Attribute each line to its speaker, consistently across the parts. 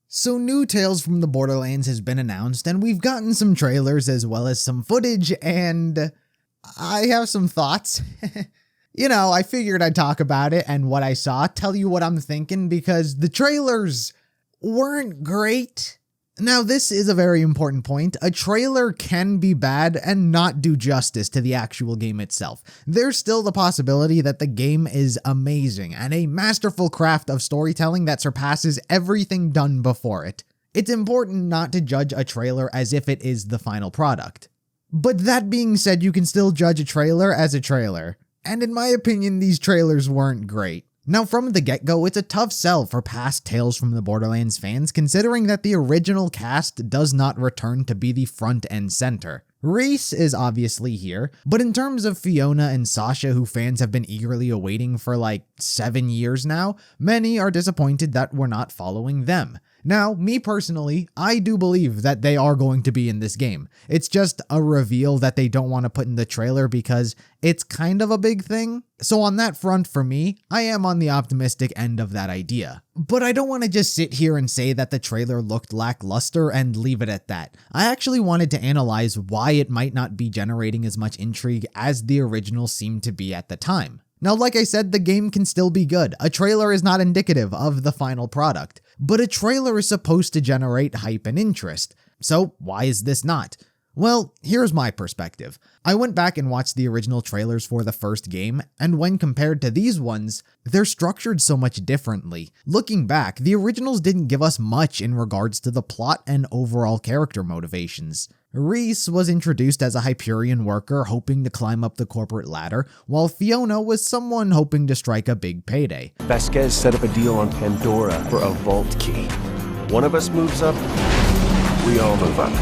Speaker 1: So new Tales from the Borderlands has been announced, and we've gotten some trailers as well as some footage, and I have some thoughts. I figured I'd talk about it and what I saw, tell you what I'm thinking, because the trailers weren't great. Now, this is a very important point. A trailer can be bad and not do justice to the actual game itself. There's still the possibility that the game is amazing and a masterful craft of storytelling that surpasses everything done before it. It's important not to judge a trailer as if it is the final product. But that being said, you can still judge a trailer as a trailer. And in my opinion, these trailers weren't great. Now, from the get-go, it's a tough sell for past Tales from the Borderlands fans, considering that the original cast does not return to be the front and center. Reese is obviously here, but in terms of Fiona and Sasha, who fans have been eagerly awaiting for like 7 years now, many are disappointed that we're not following them. Now, me personally, I do believe that they are going to be in this game. It's just a reveal that they don't want to put in the trailer because it's kind of a big thing. So on that front, for me, I am on the optimistic end of that idea. But I don't want to just sit here and say that the trailer looked lackluster and leave it at that. I actually wanted to analyze why it might not be generating as much intrigue as the original seemed to be at the time. Now, like I said, the game can still be good. A trailer is not indicative of the final product, but a trailer is supposed to generate hype and interest. So why is this not? Well, here's my perspective. I went back and watched the original trailers for the first game, and when compared to these ones, they're structured so much differently. Looking back, the originals didn't give us much in regards to the plot and overall character motivations. Reese was introduced as a Hyperion worker hoping to climb up the corporate ladder, while Fiona was someone hoping to strike a big payday.
Speaker 2: Vasquez set up a deal on Pandora for a vault key. One of us moves up, we all move up.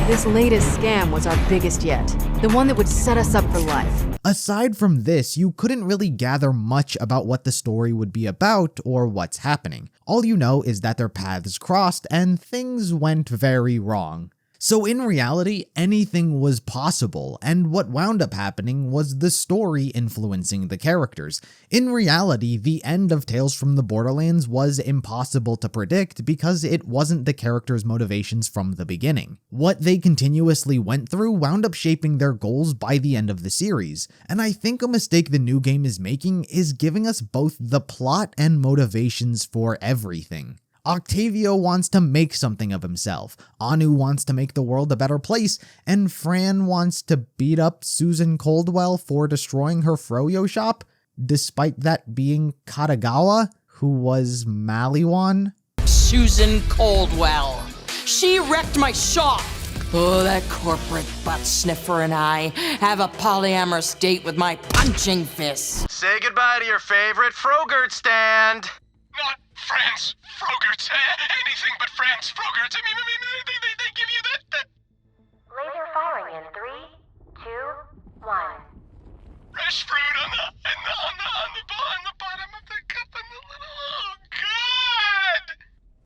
Speaker 3: This latest scam was our biggest yet, the one that would set us up for life.
Speaker 1: Aside from this, you couldn't really gather much about what the story would be about or what's happening. All you know is that their paths crossed and things went very wrong. So in reality, anything was possible, and what wound up happening was the story influencing the characters. In reality, the end of Tales from the Borderlands was impossible to predict because it wasn't the characters' motivations from the beginning. What they continuously went through wound up shaping their goals by the end of the series, and I think a mistake the new game is making is giving us both the plot and motivations for everything. Octavio wants to make something of himself, Anu wants to make the world a better place, and Fran wants to beat up Susan Coldwell for destroying her froyo shop, despite that being Katagawa, who was Maliwan.
Speaker 4: Susan Coldwell. She wrecked my shop. Oh, that corporate butt sniffer and I have a polyamorous date with my punching fists.
Speaker 5: Say goodbye to your favorite Frogurt stand.
Speaker 6: Not Franz Frogurt. Anything but Franz Frogurt. I mean, they give you that.
Speaker 7: Laser firing in 3, 2, 1.
Speaker 6: Fresh fruit on the bottom of the cup and the little. Oh, God!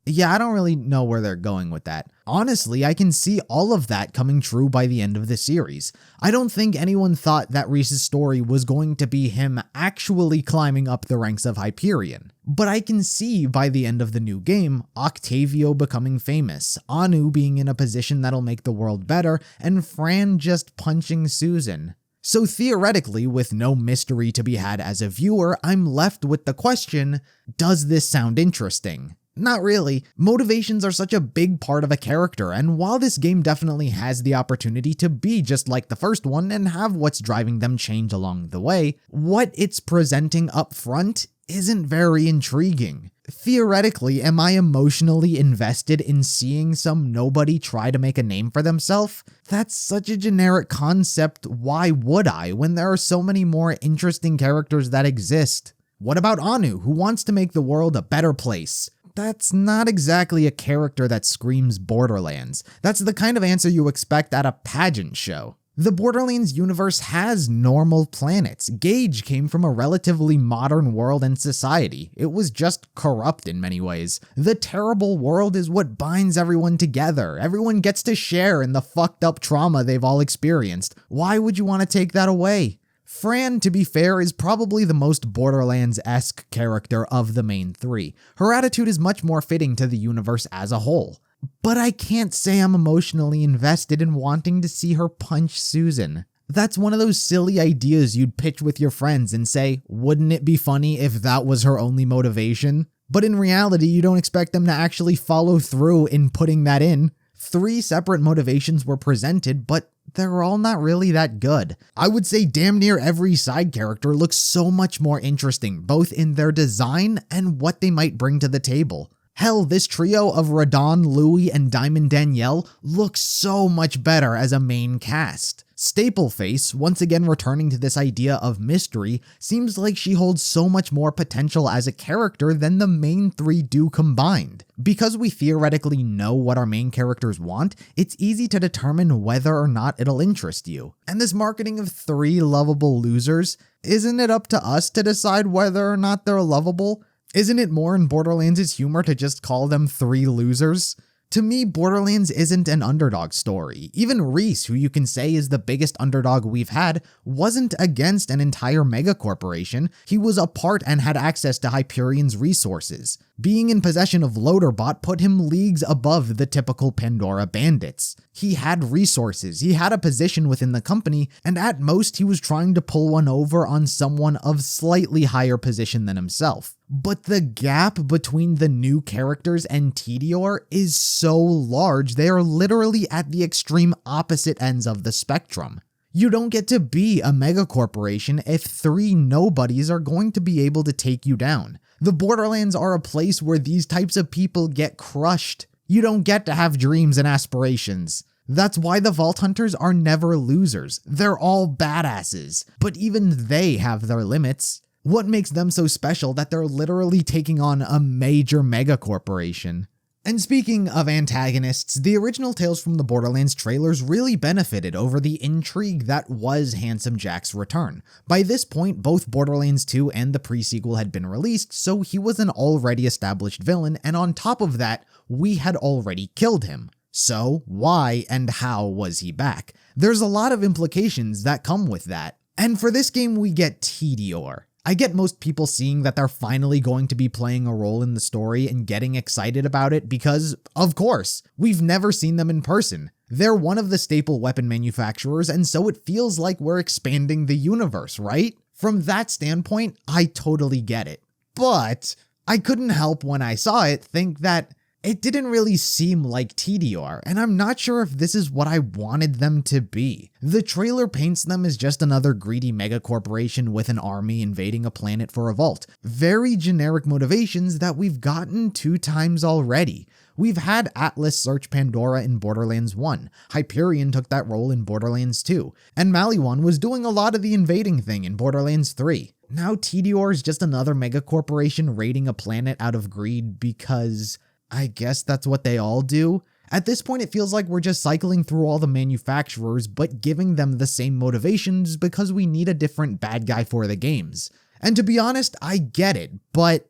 Speaker 1: Yeah, I don't really know where they're going with that. Honestly, I can see all of that coming true by the end of the series. I don't think anyone thought that Reese's story was going to be him actually climbing up the ranks of Hyperion. But I can see by the end of the new game, Octavio becoming famous, Anu being in a position that'll make the world better, and Fran just punching Susan. So theoretically, with no mystery to be had as a viewer, I'm left with the question, does this sound interesting? Not really. Motivations are such a big part of a character, and while this game definitely has the opportunity to be just like the first one and have what's driving them change along the way, what it's presenting up front isn't very intriguing. Theoretically, am I emotionally invested in seeing some nobody try to make a name for themselves? That's such a generic concept, why would I, when there are so many more interesting characters that exist? What about Anu, who wants to make the world a better place? That's not exactly a character that screams Borderlands. That's the kind of answer you expect at a pageant show. The Borderlands universe has normal planets. Gage came from a relatively modern world and society. It was just corrupt in many ways. The terrible world is what binds everyone together. Everyone gets to share in the fucked up trauma they've all experienced. Why would you want to take that away? Fran, to be fair, is probably the most Borderlands-esque character of the main three. Her attitude is much more fitting to the universe as a whole. But I can't say I'm emotionally invested in wanting to see her punch Susan. That's one of those silly ideas you'd pitch with your friends and say, wouldn't it be funny if that was her only motivation? But in reality, you don't expect them to actually follow through in putting that in. 3 separate motivations were presented, but they're all not really that good. I would say damn near every side character looks so much more interesting, both in their design and what they might bring to the table. Hell, this trio of Radon, Louie, and Diamond Danielle looks so much better as a main cast. Stapleface, once again returning to this idea of mystery, seems like she holds so much more potential as a character than the main 3 do combined. Because we theoretically know what our main characters want, it's easy to determine whether or not it'll interest you. And this marketing of 3 lovable losers, isn't it up to us to decide whether or not they're lovable? Isn't it more in Borderlands' humor to just call them 3 losers? To me, Borderlands isn't an underdog story. Even Reese, who you can say is the biggest underdog we've had, wasn't against an entire megacorporation. He was a part and had access to Hyperion's resources. Being in possession of Loaderbot put him leagues above the typical Pandora bandits. He had resources, he had a position within the company, and at most he was trying to pull one over on someone of slightly higher position than himself. But the gap between the new characters and Tediore is so large, they are literally at the extreme opposite ends of the spectrum. You don't get to be a megacorporation if 3 nobodies are going to be able to take you down. The Borderlands are a place where these types of people get crushed. You don't get to have dreams and aspirations. That's why the Vault Hunters are never losers. They're all badasses, but even they have their limits. What makes them so special that they're literally taking on a major megacorporation? And speaking of antagonists, the original Tales from the Borderlands trailers really benefited over the intrigue that was Handsome Jack's return. By this point, both Borderlands 2 and the pre-sequel had been released, so he was an already established villain, and on top of that, we had already killed him. So, why and how was he back? There's a lot of implications that come with that. And for this game, we get Tediore. I get most people seeing that they're finally going to be playing a role in the story and getting excited about it because, of course, we've never seen them in person. They're one of the staple weapon manufacturers, and so it feels like we're expanding the universe, right? From that standpoint, I totally get it. But I couldn't help when I saw it think that it didn't really seem like Tediore, and I'm not sure if this is what I wanted them to be. The trailer paints them as just another greedy megacorporation with an army invading a planet for a vault. Very generic motivations that we've gotten 2 times already. We've had Atlas search Pandora in Borderlands 1, Hyperion took that role in Borderlands 2, and Maliwan was doing a lot of the invading thing in Borderlands 3. Now Tediore is just another megacorporation raiding a planet out of greed because I guess that's what they all do. At this point, it feels like we're just cycling through all the manufacturers, but giving them the same motivations because we need a different bad guy for the games. And to be honest, I get it, but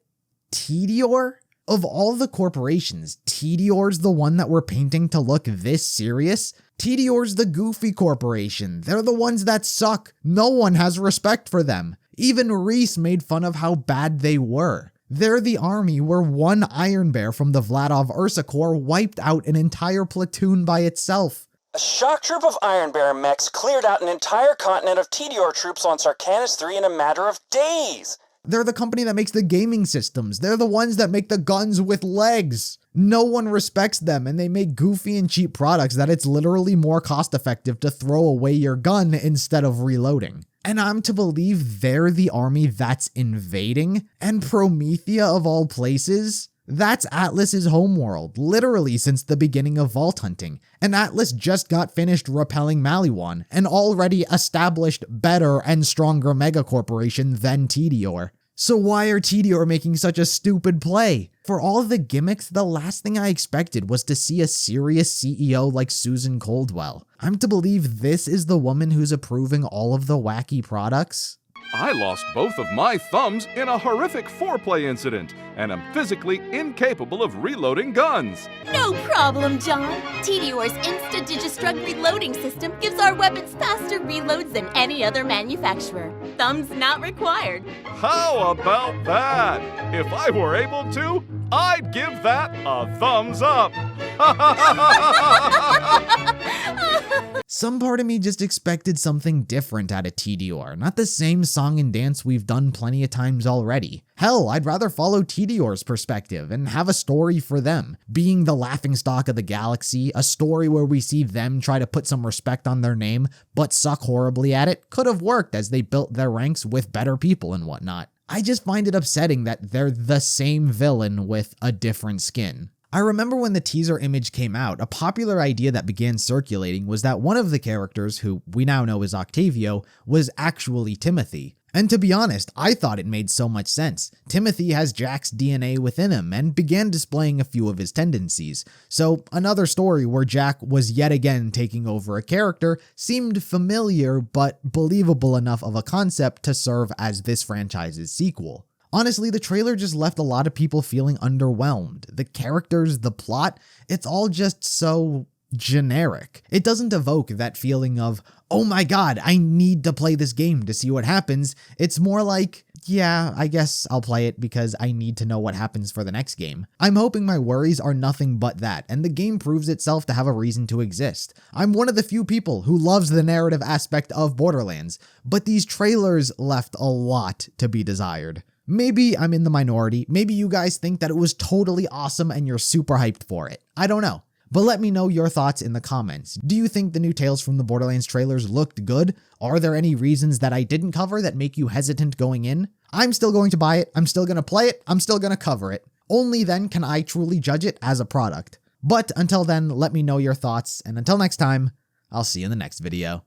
Speaker 1: Tediore? Of all the corporations, Tediore's the one that we're painting to look this serious? Tediore's the goofy corporation. They're the ones that suck. No one has respect for them. Even Reese made fun of how bad they were. They're the army where one Iron Bear from the Vladov Ursa Corps wiped out an entire platoon by itself.
Speaker 8: A shock troop of Iron Bear mechs cleared out an entire continent of Tediore troops on Sarkanis 3 in a matter of days.
Speaker 1: They're the company that makes the gaming systems. They're the ones that make the guns with legs. No one respects them, and they make goofy and cheap products that it's literally more cost effective to throw away your gun instead of reloading. And I'm to believe they're the army that's invading? And Promethea of all places? That's Atlas's homeworld, literally since the beginning of Vault Hunting. And Atlas just got finished repelling Maliwan, an already established, better and stronger megacorporation than Tediore. So why are Tediore making such a stupid play? For all the gimmicks, the last thing I expected was to see a serious CEO like Susan Coldwell. I'm to believe this is the woman who's approving all of the wacky products?
Speaker 9: I lost both of my thumbs in a horrific foreplay incident, and am physically incapable of reloading guns.
Speaker 10: No problem, John. Tediore's Insta-Digistrug reloading system gives our weapons faster reloads than any other manufacturer. Thumbs not required.
Speaker 9: How about that? If I were able to, I'd give that a thumbs up.
Speaker 1: Some part of me just expected something different out of Tediore, not the same song and dance we've done plenty of times already. Hell, I'd rather follow Tediore's perspective and have a story for them, being the laughingstock of the galaxy, a story where we see them try to put some respect on their name, but suck horribly at it, could have worked as they built their ranks with better people and whatnot. I just find it upsetting that they're the same villain with a different skin. I remember when the teaser image came out, a popular idea that began circulating was that one of the characters, who we now know is Octavio, was actually Timothy. And to be honest, I thought it made so much sense. Timothy has Jack's DNA within him and began displaying a few of his tendencies. So another story where Jack was yet again taking over a character seemed familiar but believable enough of a concept to serve as this franchise's sequel. Honestly, the trailer just left a lot of people feeling underwhelmed. The characters, the plot, it's all just so generic. It doesn't evoke that feeling of, oh my god, I need to play this game to see what happens. It's more like, yeah, I guess I'll play it because I need to know what happens for the next game. I'm hoping my worries are nothing but that, and the game proves itself to have a reason to exist. I'm one of the few people who loves the narrative aspect of Borderlands, but these trailers left a lot to be desired. Maybe I'm in the minority, maybe you guys think that it was totally awesome and you're super hyped for it. I don't know. But let me know your thoughts in the comments. Do you think the new Tales from the Borderlands trailers looked good? Are there any reasons that I didn't cover that make you hesitant going in? I'm still going to buy it, I'm still going to play it, I'm still going to cover it. Only then can I truly judge it as a product. But until then, let me know your thoughts, and until next time, I'll see you in the next video.